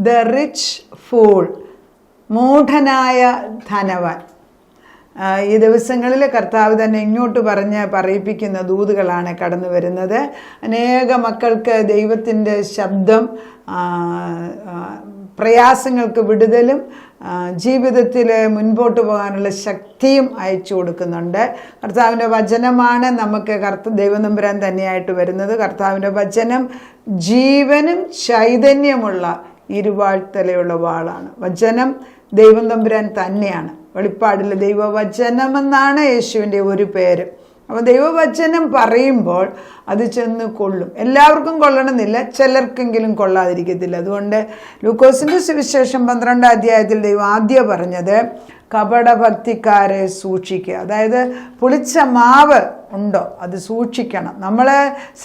The rich fool, മൂഢനായ ധനവാൻ. ഈ ദിവസങ്ങളിൽ കർത്താവ് തന്നെ ഇങ്ങോട്ട് പറയിപ്പിക്കുന്ന ദൂതുകളാണ് കടന്നു വരുന്നത്. അനേക മക്കൾക്ക് ദൈവത്തിൻ്റെ ശബ്ദം പ്രയാസങ്ങൾക്ക് വിടുതലും ജീവിതത്തിൽ മുൻപോട്ട് പോകാനുള്ള ശക്തിയും അയച്ചു കൊടുക്കുന്നുണ്ട്. കർത്താവിൻ്റെ വചനമാണ് നമുക്ക് ദൈവം തമ്പുരാൻ തന്നെയായിട്ട് വരുന്നത്. കർത്താവിൻ്റെ വചനം ജീവനും ചൈതന്യമുള്ള ഇരുവാഴ്ത്തലയുള്ള വാളാണ്. വചനം ദൈവം തമ്പുരാൻ തന്നെയാണ്. വെളിപ്പാടിൽ ദൈവവചനമെന്നാണ് യേശുവിൻ്റെ ഒരു പേര്. അപ്പോൾ ദൈവവചനം പറയുമ്പോൾ അത് ചെന്ന് കൊള്ളും. എല്ലാവർക്കും കൊള്ളണമെന്നില്ല, ചിലർക്കെങ്കിലും കൊള്ളാതിരിക്കത്തില്ല. അതുകൊണ്ട് ലൂക്കോസിൻ്റെ സുവിശേഷം 12-ാം അധ്യായത്തിൽ ദൈവം ആദ്യം പറഞ്ഞത് കപടഭക്തിക്കാരെ സൂക്ഷിക്കുക. അതായത് പുളിച്ച മാവ് ഉണ്ടോ അത് സൂക്ഷിക്കണം. നമ്മൾ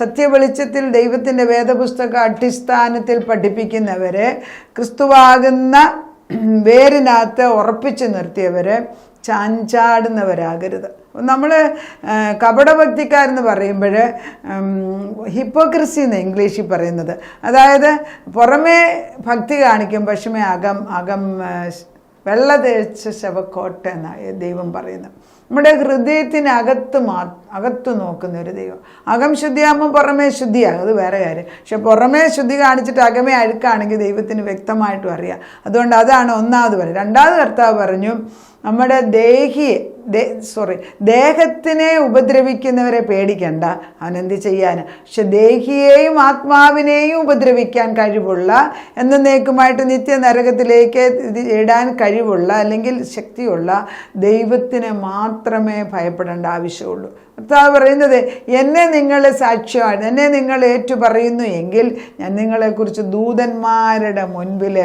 സത്യവെളിച്ചത്തിൽ ദൈവത്തിൻ്റെ വേദപുസ്തക അടിസ്ഥാനത്തിൽ പഠിപ്പിക്കുന്നവരെ, ക്രിസ്തുവാകുന്ന വേരിനകത്ത് ഉറപ്പിച്ച് നിർത്തിയവരെ ചാഞ്ചാടുന്നവരാകരുത്. നമ്മൾ കപടഭക്തിക്കാരെന്ന് പറയുമ്പോൾ ഹിപ്പോക്രസി എന്ന് ഇംഗ്ലീഷിൽ പറയുന്നത്, അതായത് പുറമേ ഭക്തി കാണിക്കും, പക്ഷേ അകം വെള്ള തേച്ച ശവക്കോട്ട എന്നാണ് ദൈവം പറയുന്നത്. നമ്മുടെ അകത്ത് നോക്കുന്ന ഒരു ദൈവം. അകം ശുദ്ധിയാകുമ്പോൾ പുറമേ ശുദ്ധിയാകും, അത് വേറെ കാര്യം. പക്ഷെ പുറമേ ശുദ്ധി കാണിച്ചിട്ട് അകമേ അഴുക്കാണെങ്കിൽ ദൈവത്തിന് വ്യക്തമായിട്ടും അറിയാം. അതുകൊണ്ട് അതാണ് ഒന്നാമത് പറയുന്നത്. രണ്ടാമത് കർത്താവ് പറഞ്ഞു, നമ്മുടെ ദേഹത്തിനെ ഉപദ്രവിക്കുന്നവരെ പേടിക്കണ്ട, അവനെന്ത് ചെയ്യാൻ. പക്ഷെ ദേഹിയെയും ആത്മാവിനെയും ഉപദ്രവിക്കാൻ കഴിവുള്ള, എന്നേക്കുമായിട്ട് നിത്യ നരകത്തിലേക്ക് ഇടാൻ കഴിവുള്ള അല്ലെങ്കിൽ ശക്തിയുള്ള ദൈവത്തിനെ മാത്രമേ ഭയപ്പെടേണ്ട ആവശ്യമുള്ളൂ. കർത്താവ് പറയുന്നത്, എന്നെ നിങ്ങൾ സാക്ഷ്യമാണ്, എന്നെ നിങ്ങൾ ഏറ്റുപറയുന്നു എങ്കിൽ ഞാൻ നിങ്ങളെക്കുറിച്ച് ദൂതന്മാരുടെ മുൻപിൽ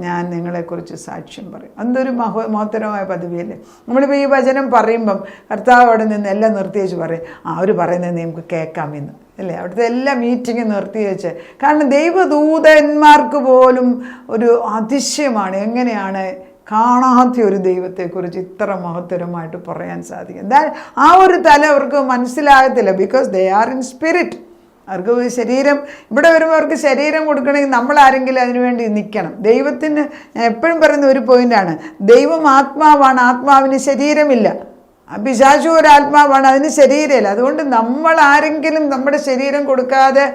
ഞാൻ നിങ്ങളെക്കുറിച്ച് സാക്ഷ്യം പറയും. എന്തൊരു മഹോത്തരമായ പദവിയല്ലേ. നമ്മളിപ്പോൾ ഈ വചനം പറയുമ്പം കർത്താവ് അവിടെ നിന്ന് എല്ലാം നിർത്തി വെച്ച് പറയും, അവർ പറയുന്നത് നമുക്ക് കേൾക്കാമെന്ന് അല്ലേ. അവിടുത്തെ എല്ലാ മീറ്റിങ്ങും നിർത്തി വെച്ച്. കാരണം ദൈവദൂതന്മാർക്ക് പോലും ഒരു അതിശയമാണ് എങ്ങനെയാണ് കാണാത്ത ഒരു ദൈവത്തെക്കുറിച്ച് ഇത്ര മഹത്തരമായിട്ട് പറയാൻ സാധിക്കും. ആ ഒരു തല അവർക്ക് മനസ്സിലാകത്തില്ല. Because they are in spirit. അവർക്ക് ശരീരം, ഇവിടെ വരുമ്പോൾ അവർക്ക് ശരീരം കൊടുക്കണമെങ്കിൽ നമ്മളാരെങ്കിലും അതിനുവേണ്ടി നിൽക്കണം. ദൈവത്തിന് ഞാൻ എപ്പോഴും പറയുന്ന ഒരു പോയിൻ്റാണ്, ദൈവം ആത്മാവാണ്, ആത്മാവിന് ശരീരമില്ല. പിശാചു ഒരു ആത്മാവാണ്, അതിന് ശരീരമില്ല. അതുകൊണ്ട് നമ്മൾ ആരെങ്കിലും നമ്മുടെ ശരീരം കൊടുക്കാതെ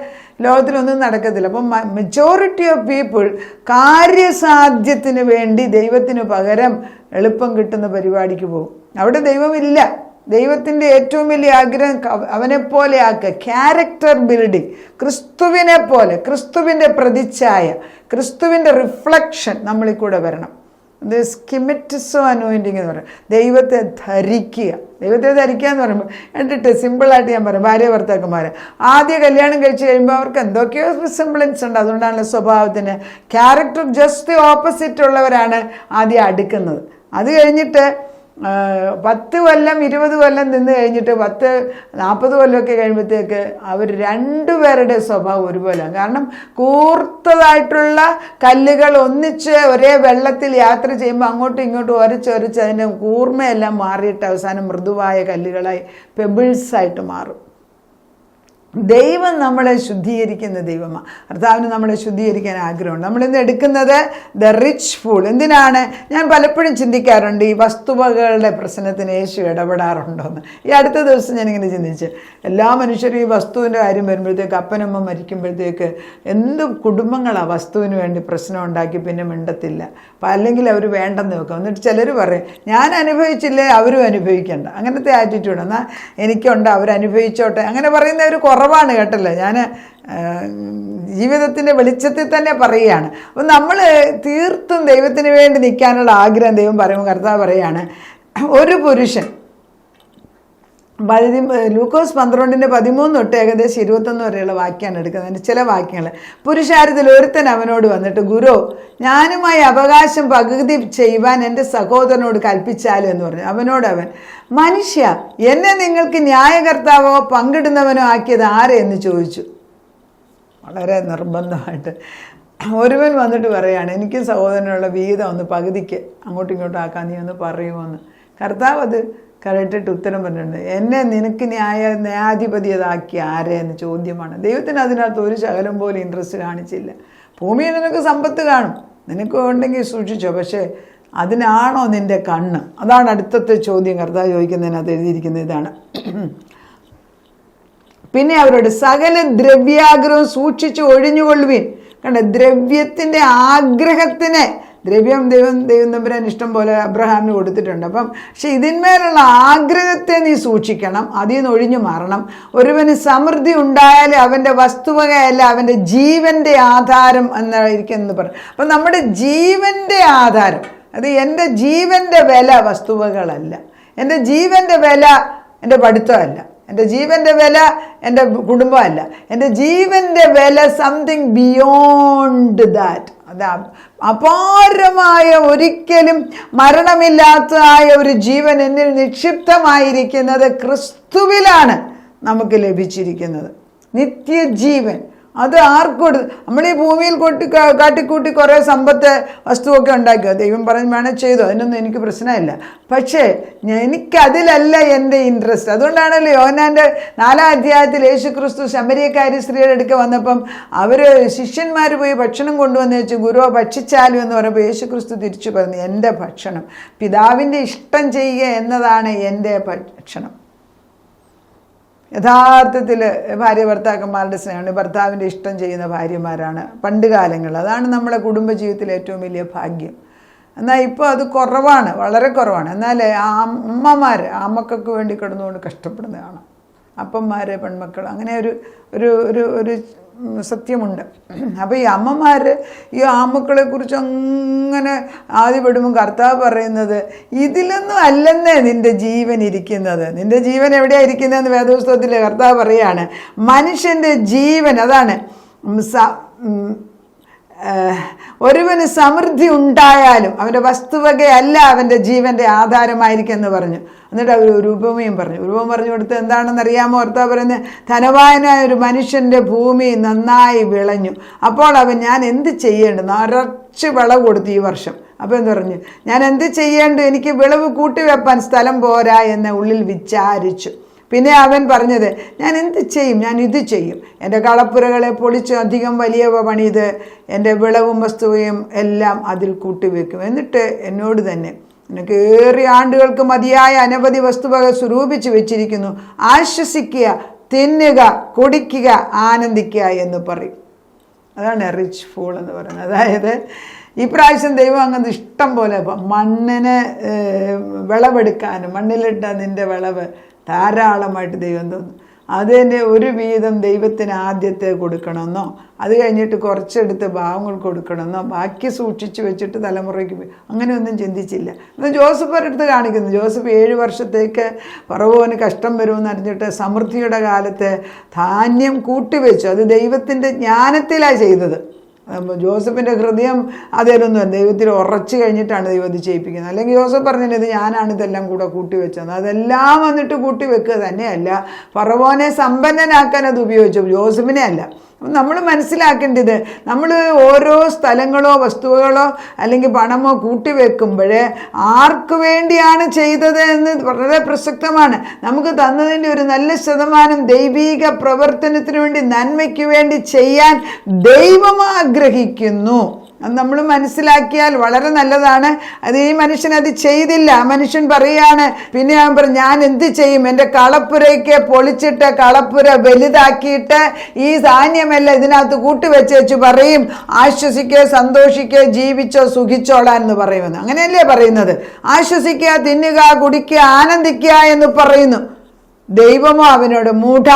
ലോകത്തിലൊന്നും നടക്കത്തില്ല. അപ്പം മെജോറിറ്റി ഓഫ് പീപ്പിൾ കാര്യസാധ്യത്തിന് വേണ്ടി ദൈവത്തിന് പകരം എളുപ്പം കിട്ടുന്ന പരിപാടിക്ക് പോകും. അവിടെ ദൈവമില്ല. ദൈവത്തിൻ്റെ ഏറ്റവും വലിയ ആഗ്രഹം അവനെപ്പോലെ ആക്കുക, ക്യാരക്ടർ ബിൽഡിങ്. ക്രിസ്തുവിനെ പോലെ, ക്രിസ്തുവിൻ്റെ പ്രതിച്ഛായ, ക്രിസ്തുവിൻ്റെ റിഫ്ലക്ഷൻ നമ്മളിൽ കൂടെ വരണം. ഇത് സ്കിമറ്റിസോ അനോയിൻറ്റിങ് എന്ന് പറയും. ദൈവത്തെ ധരിക്കുക. ദൈവത്തെ ധരിക്കുക എന്ന് പറയുമ്പോൾ എന്നിട്ട് സിമ്പിളായിട്ട് ഞാൻ പറയും, ഭാര്യ ഭർത്താക്കന്മാർ ആദ്യം കല്യാണം കഴിച്ച് കഴിയുമ്പോൾ അവർക്ക് എന്തൊക്കെയോ റിസംബ്ലൻസ് ഉണ്ട്. അതുകൊണ്ടാണല്ലോ സ്വഭാവത്തിന് ക്യാരക്ടർ ജസ്റ്റ് ഓപ്പോസിറ്റ് ഉള്ളവരാണ് ആദ്യം അടുക്കുന്നത്. അത് കഴിഞ്ഞിട്ട് 10 കൊല്ലം 20 കൊല്ലം നിന്ന് കഴിഞ്ഞിട്ട് 40 കൊല്ലമൊക്കെ കഴിയുമ്പോഴത്തേക്ക് അവർ രണ്ടുപേരുടെ സ്വഭാവം ഒരുപോലെയാണ്. കാരണം കൂർത്തതായിട്ടുള്ള കല്ലുകൾ ഒന്നിച്ച് ഒരേ വെള്ളത്തിൽ യാത്ര ചെയ്യുമ്പോൾ അങ്ങോട്ടും ഇങ്ങോട്ടും ഒരച്ചൊരച്ച് അതിൻ്റെ കൂർമ്മയെല്ലാം മാറിയിട്ട് അവസാനം മൃദുവായ കല്ലുകളായി പെബിൾസായിട്ട് മാറും. ദൈവം നമ്മളെ ശുദ്ധീകരിക്കുന്ന ദൈവമാണ്. കർത്താവിന് നമ്മളെ ശുദ്ധീകരിക്കാൻ ആഗ്രഹമുണ്ട്. നമ്മളിന്ന് എടുക്കുന്നത് ദ റിച്ച് ഫൂൾ. എന്തിനാണ്? ഞാൻ പലപ്പോഴും ചിന്തിക്കാറുണ്ട്, ഈ വസ്തുവകകളുടെ പ്രശ്നത്തിന് യേശു ഇടപെടാറുണ്ടോയെന്ന്. ഈ അടുത്ത ദിവസം ഞാനിങ്ങനെ ചിന്തിച്ച്, എല്ലാ മനുഷ്യരും ഈ വസ്തുവിൻ്റെ കാര്യം വരുമ്പോഴത്തേക്ക്, അപ്പനമ്മ മരിക്കുമ്പോഴത്തേക്ക് എന്ത് കുടുംബങ്ങളാണ് വസ്തുവിന് വേണ്ടി പ്രശ്നം ഉണ്ടാക്കി പിന്നെ മിണ്ടത്തില്ല, അല്ലെങ്കിൽ അവർ വേണ്ടെന്ന് വെക്കും. എന്നിട്ട് ചിലർ പറയും, ഞാൻ അനുഭവിച്ചില്ലേ അവരും അനുഭവിക്കേണ്ട. അങ്ങനത്തെ ആറ്റിറ്റ്യൂഡ്. എന്നാൽ എനിക്കുണ്ട്, അവരനുഭവിച്ചോട്ടെ, അങ്ങനെ പറയുന്നവർ കുറവാണ് കേട്ടല്ലോ. ഞാൻ ജീവിതത്തിൻ്റെ വെളിച്ചത്തിൽ തന്നെ പറയുകയാണ്. അപ്പം നമ്മൾ തീർത്തും ദൈവത്തിന് വേണ്ടി നിൽക്കാനുള്ള ആഗ്രഹം ദൈവം പറയുമ്പോൾ കർത്താവ് പറയുകയാണ്, ഒരു പുരുഷൻ ലൂക്കോസ് 12:13 തൊട്ട് ഏകദേശം 21 വരെയുള്ള വാക്യമാണ് എടുക്കുന്നത്. ചില വാക്യങ്ങൾ, പുരുഷാരത്തിൽ ഒരുത്തൻ അവനോട് വന്നിട്ട്, ഗുരു, ഞാനുമായി അവകാശം പകുതി ചെയ്യുവാൻ എൻ്റെ സഹോദരനോട് കൽപ്പിച്ചാലും എന്ന് പറഞ്ഞു. അവനോട് അവൻ, മനുഷ്യ, എന്നെ നിങ്ങൾക്ക് ന്യായകർത്താവോ പങ്കിടുന്നവനോ ആക്കിയത് ആരെന്ന് ചോദിച്ചു. വളരെ നിർബന്ധമായിട്ട് ഒരുവൻ വന്നിട്ട് പറയുകയാണ്, എനിക്ക് സഹോദരനുള്ള വീതം ഒന്ന് പകുതിക്ക് അങ്ങോട്ടും ഇങ്ങോട്ടും ആക്കാൻ നീ ഒന്ന് പറയുമോയെന്ന്. കർത്താവ് അത് കറക്റ്റായിട്ട് ഉത്തരം പറഞ്ഞിട്ടുണ്ട്. എന്നെ നിനക്ക് ന്യായാധിപതിയതാക്കി ആരെ എന്ന് ചോദ്യമാണ്. ദൈവത്തിന് അതിനകത്ത് ഒരു ശകലം പോലും ഇൻട്രസ്റ്റ് കാണിച്ചില്ല. ഭൂമിയിൽ നിനക്ക് സമ്പത്ത് കാണും, നിനക്ക് ഉണ്ടെങ്കിൽ സൂക്ഷിച്ചോ, പക്ഷേ അതിനാണോ നിൻ്റെ കണ്ണ്? അതാണ് അടുത്തത്തെ ചോദ്യം കർത്താവ് ചോദിക്കുന്നതിനകത്ത് എഴുതിയിരിക്കുന്ന ഇതാണ്. പിന്നെ അവരോട് സകല ദ്രവ്യാഗ്രഹം സൂക്ഷിച്ച് ഒഴിഞ്ഞുകൊള്ളുവിൻ. കണ്ട, ദ്രവ്യത്തിൻ്റെ ആഗ്രഹത്തിന്, ദ്രവ്യം ദൈവം തമ്പുരാൻ ഇഷ്ടം പോലെ അബ്രഹാമിന് കൊടുത്തിട്ടുണ്ട്. പക്ഷെ ഇതിന്മേലുള്ള ആഗ്രഹത്തെ നീ സൂക്ഷിക്കണം, അതിൽ നിന്ന് ഒഴിഞ്ഞു മാറണം. ഒരുവന് സമൃദ്ധി ഉണ്ടായാൽ അവൻ്റെ വസ്തുവകയല്ല, അവൻ്റെ ജീവൻ്റെ ആധാരം എന്നായിരിക്കുമെന്ന് പറഞ്ഞു. നമ്മുടെ ജീവൻ്റെ ആധാരം, അത് എൻ്റെ ജീവൻ്റെ വില വസ്തുവകളല്ല, എൻ്റെ ജീവൻ്റെ വില എൻ്റെ പഠിത്തമല്ല, എൻ്റെ ജീവൻ്റെ വില എൻ്റെ കുടുംബമല്ല, എൻ്റെ ജീവൻ്റെ വില സംതിങ് ബിയോണ്ട് ദാറ്റ്. അത് അപാരമായ, ഒരിക്കലും മരണമില്ലാത്തതായ ഒരു ജീവൻ എന്നിൽ നിക്ഷിപ്തമായിരിക്കുന്നത് ക്രിസ്തുവിലാണ് നമുക്ക് ലഭിച്ചിരിക്കുന്നത്. നിത്യജീവൻ. അത് ആർക്കും നമ്മൾ ഈ ഭൂമിയിൽ കാട്ടിക്കൂട്ടി കുറേ സമ്പത്ത് വസ്തുവൊക്കെ ഉണ്ടാക്കുക, ദൈവം പറഞ്ഞ് വേണേൽ ചെയ്തു, അതിനൊന്നും എനിക്ക് പ്രശ്നമില്ല. പക്ഷേ എനിക്കതിലല്ല എൻ്റെ ഇൻട്രസ്റ്റ്. അതുകൊണ്ടാണല്ലോ യോഹന്നാൻ്റെ 4-ാം അധ്യായത്തിൽ യേശു ക്രിസ്തു ശമരിയക്കാരി സ്ത്രീയുടെ അടുക്ക വന്നപ്പം അവർ ശിഷ്യന്മാർ പോയി ഭക്ഷണം കൊണ്ടുവന്ന് വെച്ച് ഗുരുവോ ഭക്ഷിച്ചാലും എന്ന് പറയുമ്പോൾ യേശു ക്രിസ്തു തിരിച്ചു പറഞ്ഞു, എൻ്റെ ഭക്ഷണം പിതാവിൻ്റെ ഇഷ്ടം ചെയ്യുക എന്നതാണ് എൻ്റെ ഭക്ഷണം. യഥാർത്ഥത്തിൽ ഭാര്യ ഭർത്താക്കന്മാരുടെ സ്നേഹമാണ്, ഭർത്താവിൻ്റെ ഇഷ്ടം ചെയ്യുന്ന ഭാര്യമാരാണ് പണ്ട് കാലങ്ങളിൽ. അതാണ് നമ്മുടെ കുടുംബജീവിതത്തിലെ ഏറ്റവും വലിയ ഭാഗ്യം. എന്നാൽ ഇപ്പോൾ അത് കുറവാണ്, വളരെ കുറവാണ്. എന്നാൽ അമ്മമാർ മക്കൾക്ക് വേണ്ടി കിടന്നുകൊണ്ട് കഷ്ടപ്പെടുന്നതാണ്. അപ്പന്മാർ, പെൺമക്കൾ, അങ്ങനെ ഒരു സത്യമുണ്ട്. അപ്പോൾ ഈ അമ്മമാർ ഈ ആമക്കളെ കുറിച്ച് അങ്ങനെ ആദ്യപ്പെടുമ്പോൾ കർത്താവ് പറയുന്നത്, ഇതിലൊന്നും അല്ലെന്നേ നിൻ്റെ ജീവൻ ഇരിക്കുന്നത്. നിൻ്റെ ജീവൻ എവിടെയാണ് ഇരിക്കുന്നതെന്ന് വേദപുസ്തകത്തിൽ കർത്താവ് പറയാണ്. മനുഷ്യൻ്റെ ജീവൻ അതാണ്. ഒരുവന് സമൃദ്ധി ഉണ്ടായാലും അവൻ്റെ വസ്തുവകയല്ല അവൻ്റെ ജീവൻ്റെ ആധാരമായിരിക്കുമെന്ന് പറഞ്ഞു. എന്നിട്ട് അവർ ഒരു ഉപമയും പറഞ്ഞു. ഉപമ പറഞ്ഞു കൊടുത്ത് എന്താണെന്നറിയാമോ? ഓർത്താ പറയുന്നത്, ധനവാനായ ഒരു മനുഷ്യൻ്റെ ഭൂമി നന്നായി വിളഞ്ഞു. അപ്പോൾ അവൻ, ഞാൻ എന്ത് ചെയ്യേണ്ടത്? നിറച്ച് വിളവ് കൊടുത്തു ഈ വർഷം. അപ്പോൾ എന്ത് പറഞ്ഞു? ഞാൻ എന്ത് ചെയ്യേണ്ടു? എനിക്ക് വിളവ് കൂട്ടിവെപ്പാൻ സ്ഥലം പോരാ എന്ന് ഉള്ളിൽ വിചാരിച്ചു. പിന്നെ അവൻ പറഞ്ഞത്, ഞാൻ എന്ത് ചെയ്യും? ഞാൻ ഇത് ചെയ്യും. എൻ്റെ കളപ്പുരകളെ പൊളിച്ച് അധികം വലിയ പണിത് എൻ്റെ വിളവും വസ്തുവയും എല്ലാം അതിൽ കൂട്ടിവെക്കും. എന്നിട്ട് എന്നോട് തന്നെ, നിനക്ക് ഏറിയ ആണ്ടുകൾക്ക് മതിയായ അനവധി വസ്തുവക സ്വരൂപിച്ച് വെച്ചിരിക്കുന്നു, ആശ്വസിക്കുക, തിന്നുക, കുടിക്കുക, ആനന്ദിക്കുക എന്ന് പറയും. അതാണ് റിച്ച് ഫൂൾ എന്ന് പറയുന്നത്. അതായത് ഈ പ്രാവശ്യം ദൈവം അങ്ങനെ ഇഷ്ടം പോലെ മണ്ണിന് വിളവെടുക്കാനും, മണ്ണിലിട്ട നിൻ്റെ വിളവ് ധാരാളമായിട്ട് ദൈവം തന്നു. അതിൻ്റെ ഒരു വീതം ദൈവത്തിന് ആദ്യത്തെ കൊടുക്കണമെന്നോ, അത് കഴിഞ്ഞിട്ട് കുറച്ചെടുത്ത് ഭാവങ്ങൾ കൊടുക്കണമെന്നോ, ബാക്കി സൂക്ഷിച്ച് വെച്ചിട്ട് തലമുറയ്ക്ക് അങ്ങനെയൊന്നും ചിന്തിച്ചില്ല. എന്നാൽ ജോസഫ് ഒരിടത്ത് കാണിക്കുന്നു. ജോസഫ് 7 വർഷത്തേക്ക് ഫറവോന് കഷ്ടം വരുമെന്ന് അറിഞ്ഞിട്ട് സമൃദ്ധിയുടെ കാലത്ത് ധാന്യം കൂട്ടിവെച്ചു. അത് ദൈവത്തിൻ്റെ ജ്ഞാനത്തിലാണ് ചെയ്തത്. ജോസഫിൻ്റെ ഹൃദയം അതിലൊന്നും ദൈവത്തിൽ ഉറച്ചു കഴിഞ്ഞിട്ടാണ് ദൈവം ഇത് ചെയ്യിപ്പിക്കുന്നത്. അല്ലെങ്കിൽ ജോസഫ് പറഞ്ഞത് ഞാനാണ് ഇതെല്ലാം കൂടെ കൂട്ടിവെച്ചത്. അതെല്ലാം വന്നിട്ട് കൂട്ടിവെക്കുക തന്നെയല്ല, ഫറവോനെ സമ്പന്നനാക്കാൻ അത് ഉപയോഗിച്ചു, ജോസഫിനെ അല്ല. നമ്മൾ മനസ്സിലാക്കേണ്ടത്, നമ്മൾ ഓരോ സ്ഥലങ്ങളോ വസ്തുവകളോ അല്ലെങ്കിൽ പണമോ കൂട്ടിവെക്കുമ്പോൾ ആർക്ക് വേണ്ടിയാണ് ചെയ്തത് എന്ന് വളരെ പ്രസക്തമാണ്. നമുക്ക് തന്നതിൻ്റെ ഒരു നല്ല ശതമാനം ദൈവീക പ്രവർത്തനത്തിന് വേണ്ടി, നന്മയ്ക്ക് വേണ്ടി ചെയ്യാൻ ദൈവം ആഗ്രഹിക്കുന്നു. അത് നമ്മൾ മനസ്സിലാക്കിയാൽ വളരെ നല്ലതാണ്. അത് ഈ മനുഷ്യൻ അത് ചെയ്തില്ല. ആ മനുഷ്യൻ പറയാണ്, പിന്നെ അവൻ പറഞ്ഞു, ഞാൻ എന്ത് ചെയ്യും? എൻ്റെ കളപ്പുരയ്ക്ക് പൊളിച്ചിട്ട് കളപ്പുര വലുതാക്കിയിട്ട് ഈ ധാന്യമെല്ലാം ഇതിനകത്ത് കൂട്ടിവെച്ചു പറയും, ആശ്വസിക്കുക, സന്തോഷിക്കുക, ജീവിച്ചോ, സുഖിച്ചോളാൻ എന്ന് പറയുമെന്ന്. അങ്ങനെയല്ലേ പറയുന്നത്? ആശ്വസിക്കുക, തിന്നുക, കുടിക്കുക, ആനന്ദിക്കുക എന്ന് പറയുന്നു. ദൈവമോ അവനോട്, മൂഢ,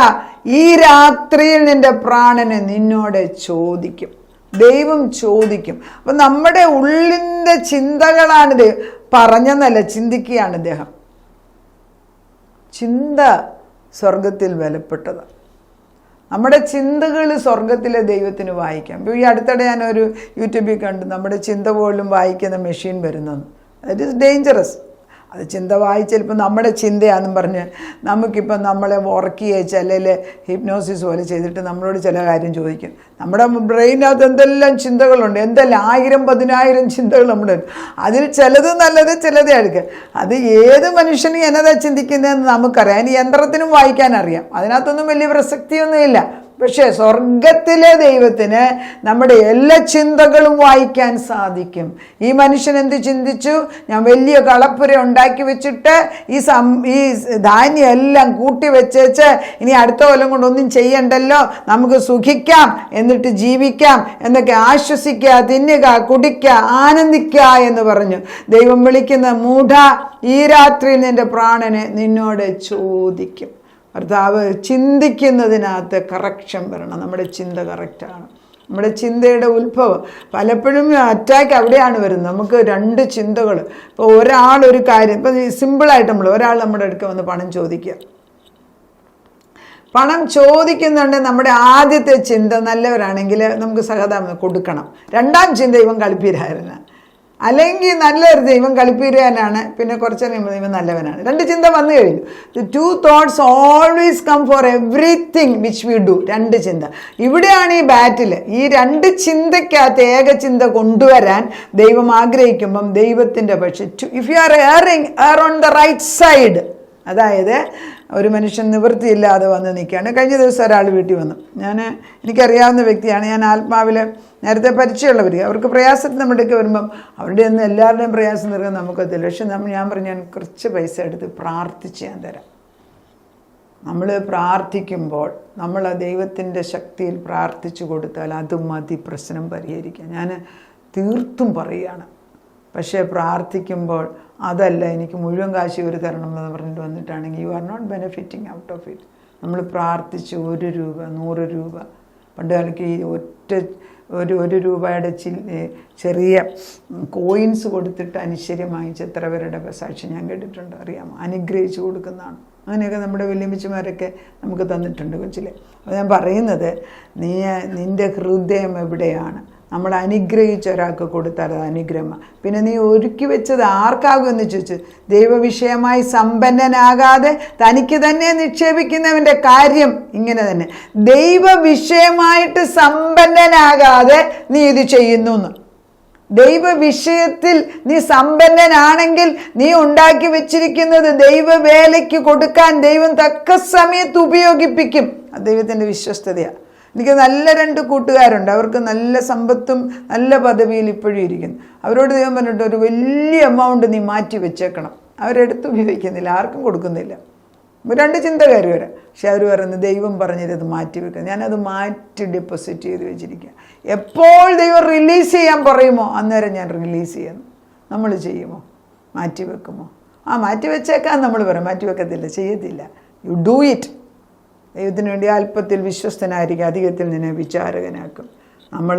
ഈ രാത്രിയിൽ നിന്റെ പ്രാണനെ നിന്നോട് ചോദിക്കും. ദൈവം ചോദിക്കും. അപ്പം നമ്മുടെ ഉള്ളിൻ്റെ ചിന്തകളാണ് ദൈവം പറഞ്ഞെന്നല്ല, ചിന്തിക്കുകയാണ് അദ്ദേഹം. ചിന്ത സ്വർഗത്തിൽ വിലപ്പെട്ടത്. നമ്മുടെ ചിന്തകൾ സ്വർഗത്തിലെ ദൈവത്തിന് വായിക്കാം. ഇപ്പോൾ ഈ അടുത്തിടെ ഞാനൊരു യൂട്യൂബിൽ കണ്ടു, നമ്മുടെ ചിന്ത പോലും വായിക്കുന്ന മെഷീൻ വരുന്നത്. That is dangerous. അത് ചിന്ത വായിച്ചിപ്പോൾ നമ്മുടെ ചിന്തയാണെന്നും പറഞ്ഞ് നമുക്കിപ്പം നമ്മളെ ഉറക്കിയേച്ച് അല്ലെങ്കിൽ ഹിപ്നോസിസ് പോലെ ചെയ്തിട്ട് നമ്മളോട് ചില കാര്യം ചോദിക്കും. നമ്മുടെ ബ്രെയിനകത്ത് എന്തെല്ലാം ചിന്തകളുണ്ട്, എന്തെല്ലാം 1000-10,000 ചിന്തകൾ നമ്മുടെ. അതിൽ ചിലത് നല്ലത്, ചിലത് എടുക്കുക. അത് ഏത് മനുഷ്യനും എന്നതാ ചിന്തിക്കുന്നതെന്ന് നമുക്കറിയാം. അതിന് യന്ത്രത്തിനും വായിക്കാനറിയാം. അതിനകത്തൊന്നും വലിയ പ്രസക്തിയൊന്നുമില്ല. പക്ഷേ സ്വർഗത്തിലെ ദൈവത്തിന് നമ്മുടെ എല്ലാ ചിന്തകളും വായിക്കാൻ സാധിക്കും. ഈ മനുഷ്യൻ എന്ത് ചിന്തിച്ചു? ഞാൻ വലിയ കളപ്പുര ഉണ്ടാക്കി വെച്ചിട്ട് ഈ ധാന്യം എല്ലാം കൂട്ടി വെച്ചേച്ച് ഇനി അടുത്ത കൊല്ലം കൊണ്ടൊന്നും ചെയ്യണ്ടല്ലോ, നമുക്ക് സുഖിക്കാം, എന്നിട്ട് ജീവിക്കാം എന്നൊക്കെ ആശ്വസിക്കുക, തിന്നുക, കുടിക്കുക, ആനന്ദിക്കുക എന്ന് പറഞ്ഞു. ദൈവം വിളിക്കുന്ന മൂഢ, ഈ രാത്രിയിൽ നിന്റെ പ്രാണനെ നിന്നോട് ചോദിക്കും. കർത്താവ് ചിന്തിക്കുന്നതിനകത്ത് കറക്ഷൻ വരണം. നമ്മുടെ ചിന്ത കറക്റ്റാണ്. നമ്മുടെ ചിന്തയുടെ ഉത്ഭവം പലപ്പോഴും അറ്റാക്ക് അവിടെയാണ് വരുന്നത്. നമുക്ക് രണ്ട് ചിന്തകൾ. ഇപ്പോൾ ഒരാളൊരു കാര്യം, ഇപ്പം സിമ്പിളായിട്ട് ഒരാൾ നമ്മുടെ അടുക്ക വന്ന് പണം ചോദിക്കുക. പണം ചോദിക്കുന്നുണ്ട്, നമ്മുടെ ആദ്യത്തെ ചിന്ത നല്ലവരാണെങ്കിൽ നമുക്ക് സഹതാപം കൊടുക്കണം. രണ്ടാം ചിന്ത ഇവൻ കളിപ്പീരായിരുന്നു, അല്ലെങ്കിൽ നല്ലൊരു ദൈവം കളിപ്പീരാനാണ്, പിന്നെ കുറച്ച് കഴിയുമ്പോൾ ദൈവം നല്ലവനാണ്. രണ്ട് ചിന്ത വന്നു കഴിഞ്ഞു. The two thoughts always come for everything which we do. രണ്ട് ചിന്ത. ഇവിടെയാണ് ഈ ബാറ്റിൽ. ഈ രണ്ട് ചിന്തയ്ക്കകത്ത് ഏക ചിന്ത കൊണ്ടുവരാൻ ദൈവം ആഗ്രഹിക്കുമ്പം ദൈവത്തിൻ്റെ പക്ഷേ if you are air on the right side, അതായത് ഒരു മനുഷ്യൻ നിവൃത്തിയില്ലാതെ വന്ന് നിൽക്കുകയാണ്. കഴിഞ്ഞ ദിവസം ഒരാൾ വീട്ടിൽ വന്നു. എനിക്കറിയാവുന്ന വ്യക്തിയാണ്. ഞാൻ ആത്മാവിൽ നേരത്തെ പരിചയമുള്ളവർ, അവർക്ക് പ്രയാസത്തിൽ നമ്മുടെയൊക്കെ വരുമ്പം അവരുടെ ഒന്നും എല്ലാവരുടെയും പ്രയാസം തീർക്കാൻ നമുക്കത്തില്ല. പക്ഷെ ഞാൻ പറഞ്ഞു, ഞാൻ കുറച്ച് പൈസ എടുത്ത് പ്രാർത്ഥിച്ച് ഞാൻ തരാം. നമ്മൾ പ്രാർത്ഥിക്കുമ്പോൾ നമ്മൾ ആ ദൈവത്തിൻ്റെ ശക്തിയിൽ പ്രാർത്ഥിച്ചു കൊടുത്താൽ അത് മതി പ്രശ്നം പരിഹരിക്കാൻ. ഞാൻ തീർത്തും പറയുകയാണ്. പക്ഷേ പ്രാർത്ഥിക്കുമ്പോൾ അതല്ല, എനിക്ക് മുഴുവൻ കാശ് ഒരു തരണം എന്ന് പറഞ്ഞിട്ട് വന്നിട്ടാണെങ്കിൽ you are not benefiting out of it. നമ്മൾ പ്രാർത്ഥിച്ച് 1 രൂപ 100 രൂപ, പണ്ട് കാലത്ത് ഈ ഒരു രൂപയുടെ ചെറിയ കോയിൻസ് കൊടുത്തിട്ട് അനിശ്ചര്യം വാങ്ങിച്ച എത്ര പേരുടെ സാക്ഷി ഞാൻ കേട്ടിട്ടുണ്ട്, അറിയാമോ? അനുഗ്രഹിച്ച് കൊടുക്കുന്നതാണ്. അങ്ങനെയൊക്കെ നമ്മുടെ വല്യമ്മച്ചിമാരൊക്കെ നമുക്ക് തന്നിട്ടുണ്ട് കൊച്ചിലെ. അപ്പോൾ ഞാൻ പറയുന്നത്, നിൻ്റെ ഹൃദയം എവിടെയാണ്? നമ്മൾ അനുഗ്രഹിച്ച ഒരാൾക്ക് കൊടുത്താൽ അത് അനുഗ്രഹമാണ്. പിന്നെ നീ ഒരുക്കി വെച്ചത് ആർക്കാകുമെന്ന് ചോദിച്ചു. ദൈവവിഷയമായി സമ്പന്നനാകാതെ തനിക്ക് തന്നെ നിക്ഷേപിക്കുന്നവൻ്റെ കാര്യം ഇങ്ങനെ തന്നെ. ദൈവവിഷയമായിട്ട് സമ്പന്നനാകാതെ നീ ഇത് ചെയ്യുന്നു എന്ന്. ദൈവവിഷയത്തിൽ നീ സമ്പന്നനാണെങ്കിൽ നീ ഉണ്ടാക്കി വെച്ചിരിക്കുന്നത് ദൈവവേലയ്ക്ക് കൊടുക്കാൻ ദൈവം തക്ക സമയത്ത് ഉപയോഗിപ്പിക്കും. അത് ദൈവത്തിൻ്റെ വിശ്വസ്തതയാണ്. എനിക്ക് നല്ല 2 കൂട്ടുകാരുണ്ട്. അവർക്ക് നല്ല സമ്പത്തും നല്ല പദവിയിൽ ഇപ്പോഴും ഇരിക്കുന്നു. അവരോട് ദൈവം പറഞ്ഞിട്ട് ഒരു വലിയ എമൗണ്ട് നീ മാറ്റി വെച്ചേക്കണം. അവരെടുത്ത് ഉപയോഗിക്കുന്നില്ല, ആർക്കും കൊടുക്കുന്നില്ല. 2 ചിന്തക്കാർ വരെ. പക്ഷെ അവർ പറയുന്നത് ദൈവം പറഞ്ഞത് മാറ്റി വെക്കുക. ഞാനത് മാറ്റി ഡെപ്പോസിറ്റ് ചെയ്ത് വെച്ചിരിക്കുക. എപ്പോൾ ദൈവം റിലീസ് ചെയ്യാൻ പറയുമോ അന്നേരം ഞാൻ റിലീസ് ചെയ്യുന്നു. നമ്മൾ ചെയ്യുമോ? മാറ്റി വെക്കുമോ? മാറ്റി വെച്ചേക്കാൻ നമ്മൾ പറയും, മാറ്റി വെക്കത്തില്ല, ചെയ്യത്തില്ല. You do it. ദൈവത്തിന് വേണ്ടി അല്പത്തിൽ വിശ്വസ്തനായിരിക്കും, അധികത്തിൽ നിന്നെ വിചാരകനാക്കും. നമ്മൾ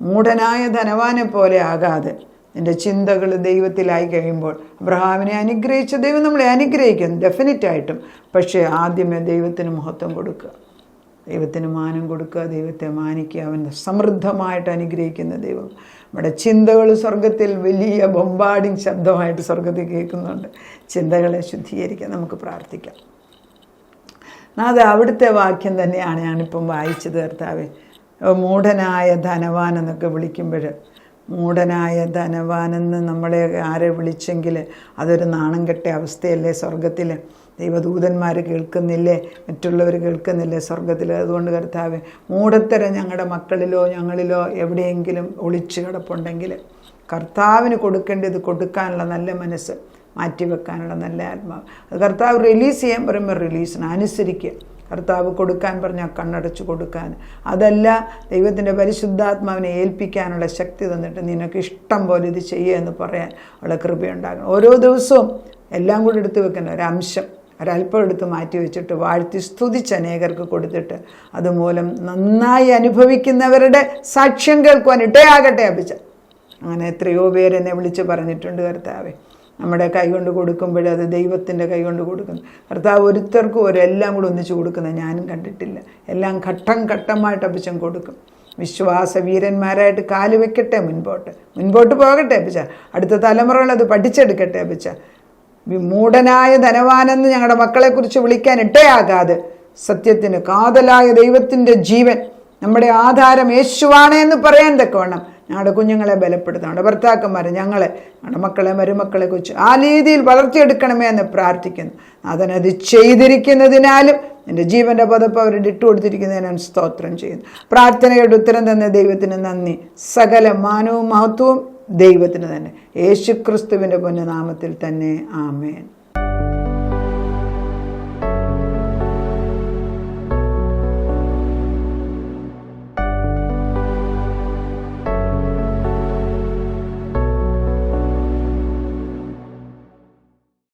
മൂഢനായ ധനവാനെ പോലെ ആകാതെ എൻ്റെ ചിന്തകൾ ദൈവത്തിലായി കഴിയുമ്പോൾ അബ്രഹാമിനെ അനുഗ്രഹിച്ച ദൈവം നമ്മളെ അനുഗ്രഹിക്കും ഡെഫിനറ്റായിട്ടും. പക്ഷേ ആദ്യമേ ദൈവത്തിന് മഹത്വം കൊടുക്കുക, ദൈവത്തിന് മാനം കൊടുക്കുക, ദൈവത്തെ മാനിക്കുക. അവൻ സമൃദ്ധമായിട്ട് അനുഗ്രഹിക്കുന്ന ദൈവം. നമ്മുടെ ചിന്തകൾ സ്വർഗത്തിൽ വലിയ ബൊമ്പാഡിങ് ശബ്ദമായിട്ട് സ്വർഗത്തിൽ കേൾക്കുന്നുണ്ട്. ചിന്തകളെ ശുദ്ധീകരിക്കാൻ നമുക്ക് പ്രാർത്ഥിക്കാം. അത് അവിടുത്തെ വാക്യം തന്നെയാണ് ഞാനിപ്പം വായിച്ചത്. കർത്താവേ, മൂഢനായ ധനവാൻ എന്നൊക്കെ വിളിക്കുമ്പോൾ, മൂഢനായ ധനവാനെന്ന് നമ്മളെ ആരെ വിളിച്ചെങ്കിൽ അതൊരു നാണം കെട്ട അവസ്ഥയല്ലേ സ്വർഗത്തിൽ? ദൈവദൂതന്മാർ കേൾക്കുന്നില്ലേ? മറ്റുള്ളവർ കേൾക്കുന്നില്ലേ സ്വർഗത്തിൽ? അതുകൊണ്ട് കർത്താവേ, മൂഢത്തരം ഞങ്ങളുടെ മക്കളിലോ ഞങ്ങളിലോ എവിടെയെങ്കിലും ഒളിച്ചു കിടപ്പുണ്ടെങ്കിൽ കർത്താവിന് കൊടുക്കേണ്ടത് കൊടുക്കാനുള്ള നല്ല മനസ്സ്, മാറ്റിവെക്കാനുള്ള നല്ല ആത്മാവ്, അത് കർത്താവ് റിലീസ് ചെയ്യാൻ പറയുമ്പോൾ റിലീസിന് അനുസരിക്കുക. കർത്താവ് കൊടുക്കാൻ പറഞ്ഞാൽ കണ്ണടച്ച് കൊടുക്കാൻ, അതല്ല ദൈവത്തിൻ്റെ പരിശുദ്ധാത്മാവിനെ ഏൽപ്പിക്കാനുള്ള ശക്തി തന്നിട്ട് നിനക്ക് ഇഷ്ടം പോലെ ഇത് ചെയ്യുക എന്ന് പറയാൻ ഉള്ള കൃപയുണ്ടാകണം. ഓരോ ദിവസവും എല്ലാം കൂടി എടുത്ത് വെക്കുന്ന ഒരംശം, ഒരല്പം എടുത്ത് മാറ്റി വെച്ചിട്ട് വാഴ്ത്തി സ്തുതിച്ച് അനേകർക്ക് കൊടുത്തിട്ട് അതുമൂലം നന്നായി അനുഭവിക്കുന്നവരുടെ സാക്ഷ്യം കേൾക്കുവാൻ ഇടയാകട്ടെ അഭിച്ച. അങ്ങനെ എത്രയോ പേരെന്നെ വിളിച്ച് പറഞ്ഞിട്ടുണ്ട്. കർത്താവേ, നമ്മുടെ കൈകൊണ്ട് കൊടുക്കുമ്പോൾ അത് ദൈവത്തിൻ്റെ കൈകൊണ്ട് കൊടുക്കുന്നു. കർത്താവ് ഒരുത്തർക്കും എല്ലാം കൂടെ ഒന്നിച്ച് കൊടുക്കുന്നത് ഞാനും കണ്ടിട്ടില്ല. എല്ലാം ഘട്ടം ഘട്ടമായിട്ട് അഭിച്ചം കൊടുക്കും. വിശ്വാസ വീരന്മാരായിട്ട് കാല് വെക്കട്ടെ, മുൻപോട്ട് പോകട്ടെ അഭിച്ച. അടുത്ത തലമുറകൾ അത് പഠിച്ചെടുക്കട്ടെ അഭിച്ച. മൂഢനായ ധനവാനെന്ന് ഞങ്ങളുടെ മക്കളെക്കുറിച്ച് വിളിക്കാൻ ഇട്ടയാകാതെ സത്യത്തിന് കാതലായ ദൈവത്തിൻ്റെ ജീവൻ നമ്മുടെ ആധാരം യേശുവാണ് എന്ന് പറയാൻ തക്കവണ്ണം ഞങ്ങളുടെ കുഞ്ഞുങ്ങളെ ബലപ്പെടുത്തണം, ഞങ്ങളുടെ ഭർത്താക്കന്മാരെ, ഞങ്ങളെ, ഞങ്ങളുടെ മക്കളെ, മരുമക്കളെ കുറിച്ച് ആ രീതിയിൽ വളർത്തിയെടുക്കണമേ എന്ന് പ്രാർത്ഥിക്കുന്നു. അതിനത് ചെയ്തിരിക്കുന്നതിനാലും എൻ്റെ ജീവൻ്റെ പദപ്പ് അവരുടെ ഇട്ടുകൊടുത്തിരിക്കുന്നതിനാണ് സ്തോത്രം ചെയ്യുന്നു. പ്രാർത്ഥനയുടെ ഉത്തരം തന്ന ദൈവത്തിന് നന്ദി. സകല മാനവും മഹത്വവും ദൈവത്തിന് തന്നെ. യേശുക്രിസ്തുവിൻ്റെ പൊന്നുനാമത്തിൽ തന്നെ. ആമേൻ.